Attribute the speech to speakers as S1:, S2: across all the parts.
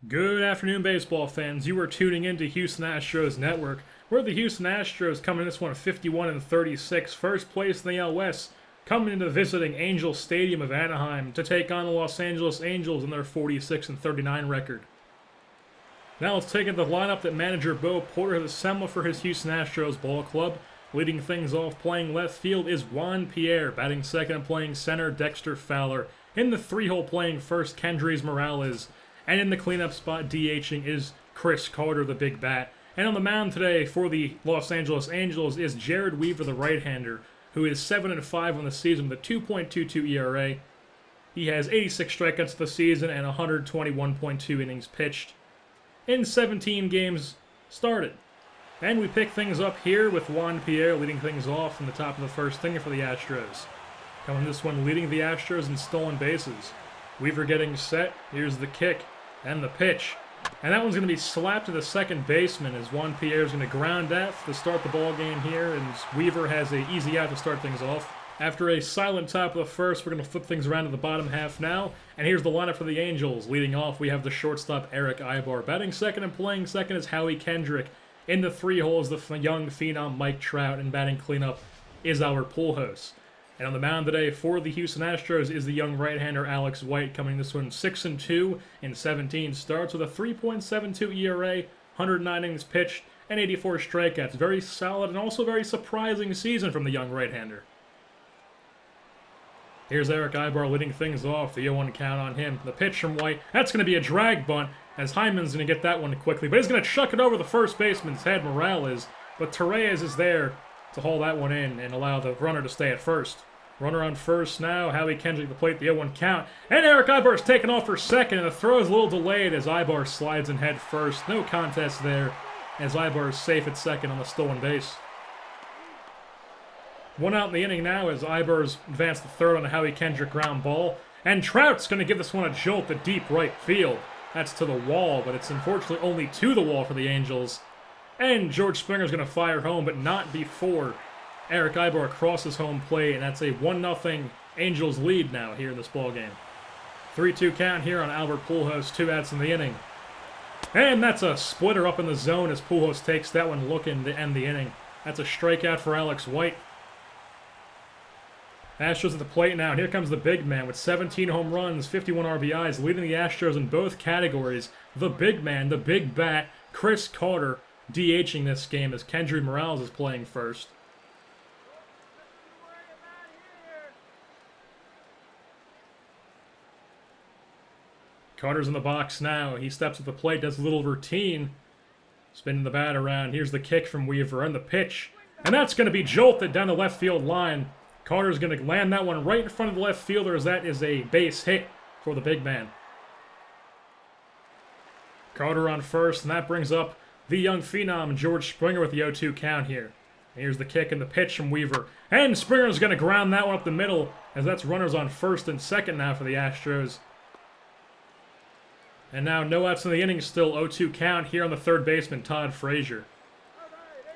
S1: Good afternoon, baseball fans. You are tuning in to Houston Astros Network. We're the Houston Astros coming in this one 51-36, first place in the AL West, coming into visiting Angel Stadium of Anaheim to take on the Los Angeles Angels in their 46-39 record. Now let's take in the lineup that manager Bo Porter has assembled for his Houston Astros ball club. Leading things off playing left field is Juan Pierre, batting second and playing center Dexter Fowler. In the three-hole playing first Kendrys Morales. And in the cleanup spot, DHing is Chris Carter, the big bat. And on the mound today for the Los Angeles Angels is Jared Weaver, the right-hander, who is 7-5 on the season with a 2.22 ERA. He has 86 strikeouts for the season and 121.2 innings pitched in 17 games started. And we pick things up here with Juan Pierre leading things off in the top of the first inning for the Astros. Coming this one leading the Astros in stolen bases. Weaver getting set. Here's the kick. And the pitch. And that one's going to be slapped to the second baseman as Juan Pierre is going to ground out to start the ball game here, and Weaver has an easy out to start things off. After a silent top of the first, we're going to flip things around to the bottom half now, and here's the lineup for the Angels. Leading off, we have the shortstop Eric Ibar. Batting second and playing second is Howie Kendrick. In the three holes, the young phenom Mike Trout, and batting cleanup is our pool host. And on the mound today for the Houston Astros is the young right-hander Alex White, coming this one 6-2 in 17 starts with a 3.72 ERA, 109 innings pitched, and 84 strikeouts. Very solid and also very surprising season from the young right-hander. Here's Eric Ibar leading things off. The 0-1 count on him. The pitch from White. That's going to be a drag bunt as Hyman's going to get that one quickly. But he's going to chuck it over the first baseman's head, Morales. But Torres is there to haul that one in and allow the runner to stay at first. Runner on first now, Howie Kendrick the plate, the 0-1 count, and Eric Ibar's taken off for second, and the throw is a little delayed as Ibar slides in head first. No contest there, as Ibar is safe at second on the stolen base. One out in the inning now as Ibar's advanced to third on a Howie Kendrick ground ball, and Trout's going to give this one a jolt to deep right field. That's to the wall, but it's unfortunately only to the wall for the Angels. And George Springer's going to fire home, but not before Eric Ibar crosses home plate, and that's a 1-0 Angels lead now here in this ballgame. 3-2 count here on Albert Pujols, 2 outs in the inning. And that's a splitter up in the zone as Pujols takes that one looking to end the inning. That's a strikeout for Alex White. Astros at the plate now, and here comes the big man with 17 home runs, 51 RBIs, leading the Astros in both categories. The big man, the big bat, Chris Carter, DHing this game as Kendrys Morales is playing first. Carter's in the box now. He steps at the plate, does a little routine. Spinning the bat around. Here's the kick from Weaver and the pitch. And that's going to be jolted down the left field line. Carter's going to land that one right in front of the left fielder as that is a base hit for the big man. Carter on first, and that brings up the young phenom George Springer with the 0-2 count here. And here's the kick and the pitch from Weaver. And Springer's going to ground that one up the middle as that's runners on first and second now for the Astros. And now no outs in the inning, still 0-2 count here on the third baseman, Todd Frazier.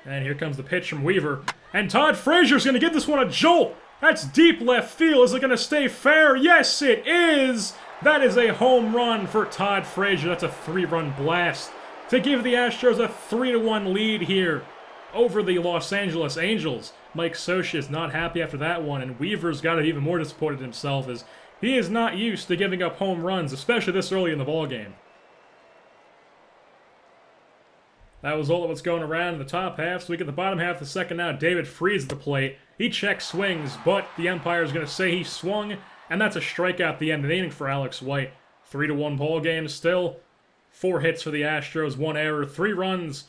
S1: And here comes the pitch from Weaver. And Todd Frazier's going to give this one a jolt. That's deep left field. Is it going to stay fair? Yes, it is. That is a home run for Todd Frazier. That's a 3-run blast to give the Astros a 3-1 lead here over the Los Angeles Angels. Mike Scioscia is not happy after that one, and Weaver's got to be even more disappointed himself as he is not used to giving up home runs, especially this early in the ballgame. That was all that was going around in the top half, so we get the bottom half of the second now. David Freese at the plate. He checks swings, but the umpire is going to say he swung, and that's a strikeout at the end of the inning for Alex White. 3-1 ball game still. 4 hits for the Astros, 1 error, 3 runs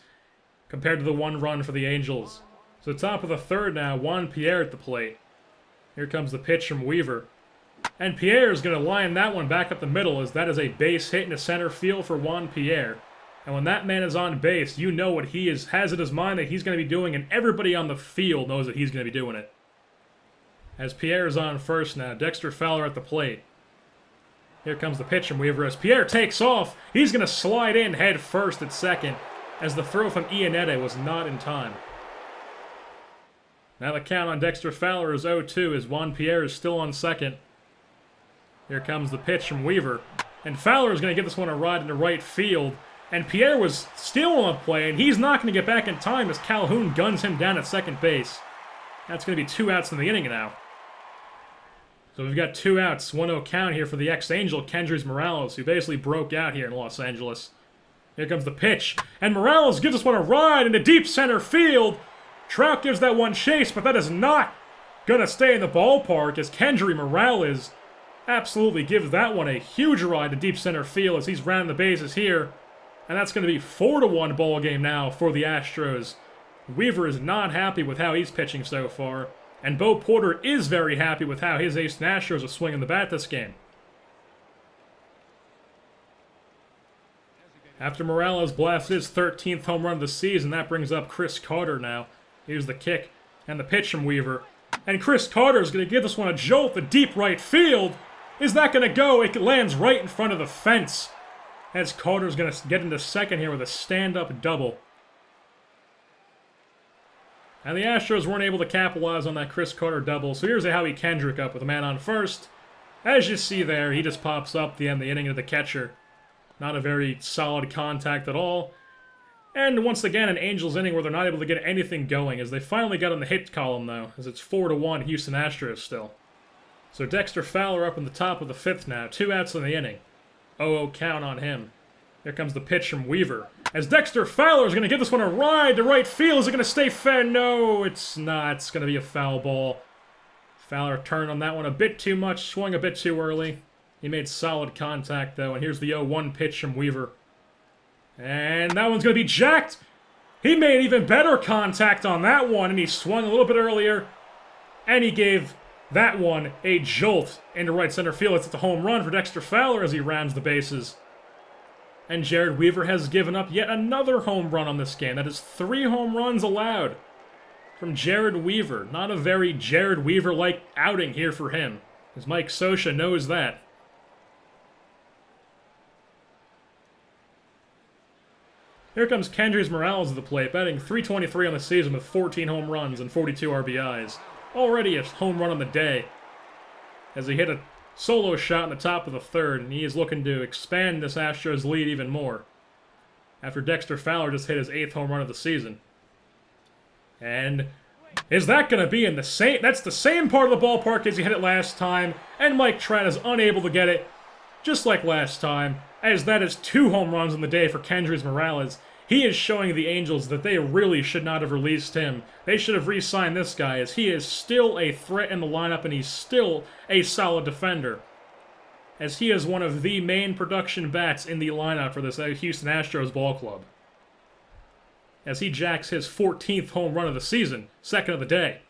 S1: compared to the 1 run for the Angels. So top of the third now, Juan Pierre at the plate. Here comes the pitch from Weaver. And Pierre is going to line that one back up the middle as that is a base hit into center field for Juan Pierre. And when that man is on base, you know what he has in his mind that he's going to be doing, and everybody on the field knows that he's going to be doing it. As Pierre is on first now, Dexter Fowler at the plate. Here comes the pitch from Weaver as Pierre takes off. He's going to slide in head first at second as the throw from Iannetta was not in time. Now the count on Dexter Fowler is 0-2 as Juan Pierre is still on second. Here comes the pitch from Weaver. And Fowler is going to give this one a ride into right field. And Pierre was still on the play, and he's not going to get back in time as Calhoun guns him down at second base. That's going to be 2 outs in the inning now. So we've got 2 outs, 1-0 count here for the ex-Angel, Kendrys Morales, who basically broke out here in Los Angeles. Here comes the pitch, and Morales gives this one a ride into deep center field. Trout gives that one chase, but that is not going to stay in the ballpark as Kendrys Morales absolutely gives that one a huge ride to deep center field as he's rounding the bases here. And that's going to be 4-1 ball game now for the Astros. Weaver is not happy with how he's pitching so far. And Bo Porter is very happy with how his Houston Astros are swinging the bat this game. After Morales blasts his 13th home run of the season, that brings up Chris Carter now. Here's the kick and the pitch from Weaver. And Chris Carter is going to give this one a jolt to deep right field. Is that going to go? It lands right in front of the fence. As Carter's going to get into second here with a stand-up double. And the Astros weren't able to capitalize on that Chris Carter double, so here's a Howie Kendrick up with a man on first. As you see there, he just pops up the end of the inning to the catcher. Not a very solid contact at all. And once again, an Angels inning where they're not able to get anything going, as they finally got on the hit column, though, as it's 4-1 Houston Astros still. So Dexter Fowler up in the top of the 5th now, 2 outs in the inning. 0-0 count on him. Here comes the pitch from Weaver. As Dexter Fowler is going to give this one a ride to right field. Is it going to stay fair? No, it's not. It's going to be a foul ball. Fowler turned on that one a bit too much, swung a bit too early. He made solid contact, though, and here's the 0-1 pitch from Weaver. And that one's going to be jacked. He made even better contact on that one, and he swung a little bit earlier. And he gave that one a jolt into right center field. It's a home run for Dexter Fowler as he rounds the bases. And Jared Weaver has given up yet another home run on this game. That is 3 home runs allowed from Jared Weaver. Not a very Jared Weaver-like outing here for him, as Mike Scioscia knows that. Here comes Kendrys Morales to the plate, batting .323 on the season with 14 home runs and 42 RBIs. Already a home run on the day, as he hit a solo shot in the top of the 3rd, and he is looking to expand this Astros lead even more. After Dexter Fowler just hit his 8th home run of the season. And is that going to be in the same... That's the same part of the ballpark as he hit it last time, and Mike Trout is unable to get it, just like last time, as that is 2 home runs in the day for Kendrys Morales. He is showing the Angels that they really should not have released him. They should have re-signed this guy, as he is still a threat in the lineup and he's still a solid defender. As he is one of the main production bats in the lineup for this Houston Astros ball club. As he jacks his 14th home run of the season, 2nd of the day.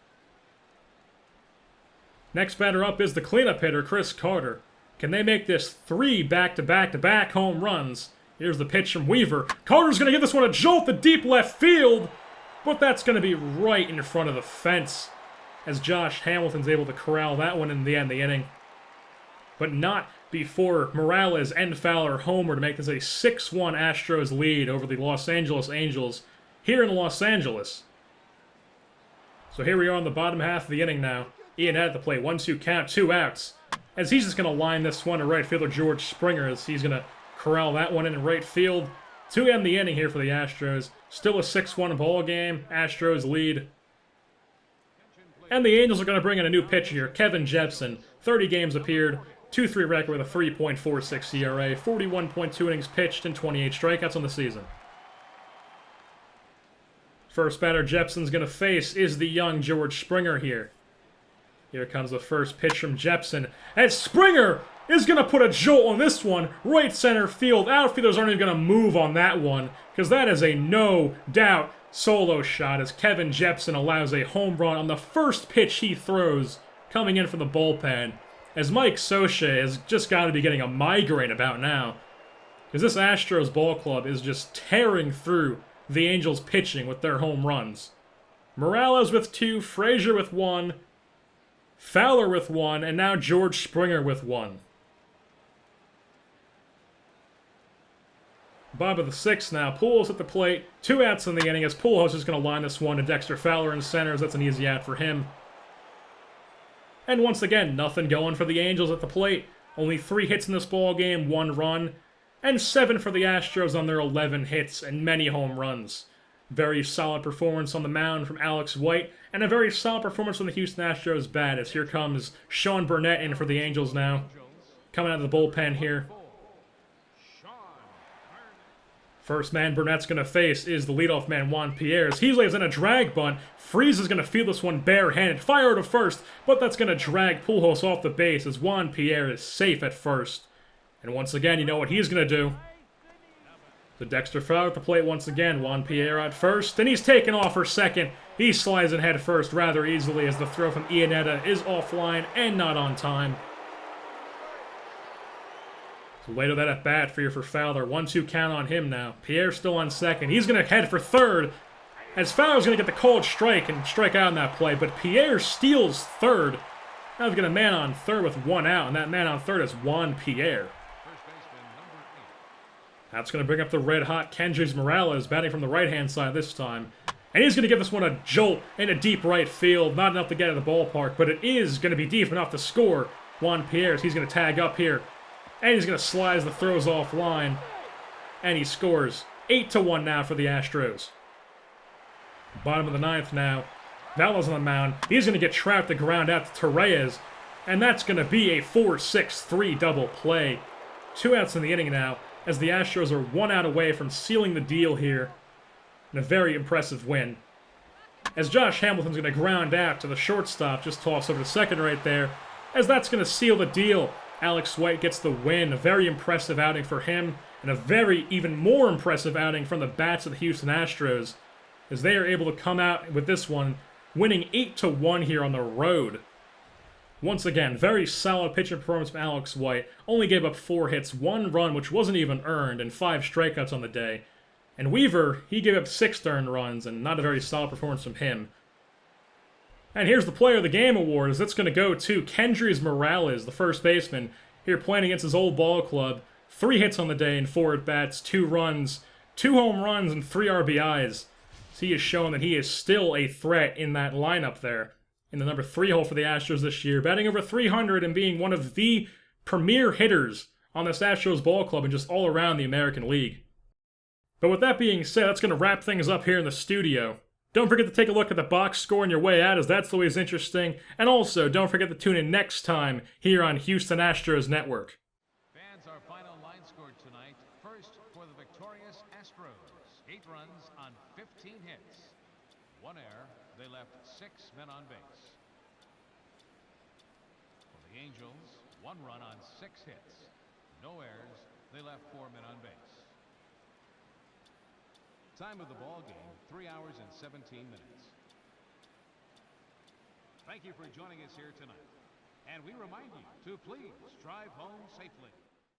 S1: Next batter up is the cleanup hitter, Chris Carter. Can they make this 3 back-to-back-to-back home runs? Here's the pitch from Weaver. Carter's going to give this one a jolt to deep left field, but that's going to be right in front of the fence, as Josh Hamilton's able to corral that one in the end of the inning. But not before Morales and Fowler homer to make this a 6-1 Astros lead over the Los Angeles Angels here in Los Angeles. So here we are on the bottom half of the inning now. Ian at the plate, 1-2 count, 2 outs. As he's just going to line this one to right fielder George Springer, as he's going to corral that one in right field to end the inning here for the Astros. Still a 6-1 ball game. Astros lead. And the Angels are going to bring in a new pitcher here, Kevin Jepsen. 30 games appeared, 2-3 record with a 3.46 ERA, 41.2 innings pitched, and 28 strikeouts on the season. First batter Jepsen's going to face is the young George Springer here. Here comes the first pitch from Jepsen. And Springer is going to put a jolt on this one. Right center field. Outfielders aren't even going to move on that one, because that is a no-doubt solo shot as Kevin Jepsen allows a home run on the first pitch he throws coming in from the bullpen. As Mike Scioscia has just got to be getting a migraine about now, because this Astros ball club is just tearing through the Angels pitching with their home runs. Morales with 2, Frazier with 1, Fowler with 1, and now George Springer with 1. Bob of the 6th now. Pujols at the plate. 2 outs in the inning as Pujols is going to line this one to Dexter Fowler in center, as that's an easy out for him. And once again, nothing going for the Angels at the plate. Only 3 hits in this ball game, 1 run, and 7 for the Astros on their 11 hits and many home runs. Very solid performance on the mound from Alex White, and a very solid performance from the Houston Astros bat, as here comes Sean Burnett in for the Angels now. Coming out of the bullpen here. First man Burnett's going to face is the leadoff man, Juan Pierre. He lays in a drag bunt. Freeze is going to field this one barehanded. Fire to first, but that's going to drag Pujols off the base as Juan Pierre is safe at first. And once again, you know what he's going to do. The Dexter Fowler at the plate once again. Juan Pierre at first, and he's taken off for second. He slides in head first rather easily as the throw from Iannetta is offline and not on time. So later that at bat for Fowler. 1-2 count on him now. Pierre still on second. He's going to head for third as Fowler's going to get the called strike and strike out in that play. But Pierre steals third. Now he's got a man on third with 1 out, and that man on third is Juan Pierre. That's going to bring up the red-hot Kendrys Morales, batting from the right-hand side this time. And he's going to give this one a jolt into deep right field. Not enough to get out of the ballpark, but it is going to be deep enough to score. Juan Pierre, he's going to tag up here. And he's going to slide as the throw's offline. And he scores. 8-1 now for the Astros. Bottom of the 9th now. Vala's on the mound. He's going to get trapped to ground out to Torreyes. And that's going to be a 4-6-3 double play. 2 outs in the inning now, as the Astros are 1 out away from sealing the deal here. And a very impressive win. As Josh Hamilton's going to ground out to the shortstop, just toss over to second right there, as that's going to seal the deal. Alex White gets the win. A very impressive outing for him, and a very even more impressive outing from the bats of the Houston Astros, as they are able to come out with this one, winning 8-1 here on the road. Once again, very solid pitching performance from Alex White. Only gave up 4 hits, 1 run, which wasn't even earned, and 5 strikeouts on the day. And Weaver, he gave up 6 earned runs, and not a very solid performance from him. And here's the Player of the Game award, as that's going to go to Kendrys Morales, the first baseman, here playing against his old ball club. 3 hits on the day and 4 at-bats, 2 runs, 2 home runs, and 3 RBIs. So he has shown that he is still a threat in that lineup there. In the number 3 hole for the Astros this year, batting over 300 and being one of the premier hitters on this Astros ball club and just all around the American League. But with that being said, that's going to wrap things up here in the studio. Don't forget to take a look at the box score on your way out, as that's always interesting. And also, don't forget to tune in next time here on Houston Astros Network.
S2: Fans, our final line scored tonight. First, for the victorious Astros, 8 runs on 15 hits. 1 error, they left 6 men on base. For the Angels, 1 run on 6 hits. No errors, they left 4 men on base. Time of the ball game, 3 hours and 17 minutes. Thank you for joining us here tonight. And we remind you to please drive home safely.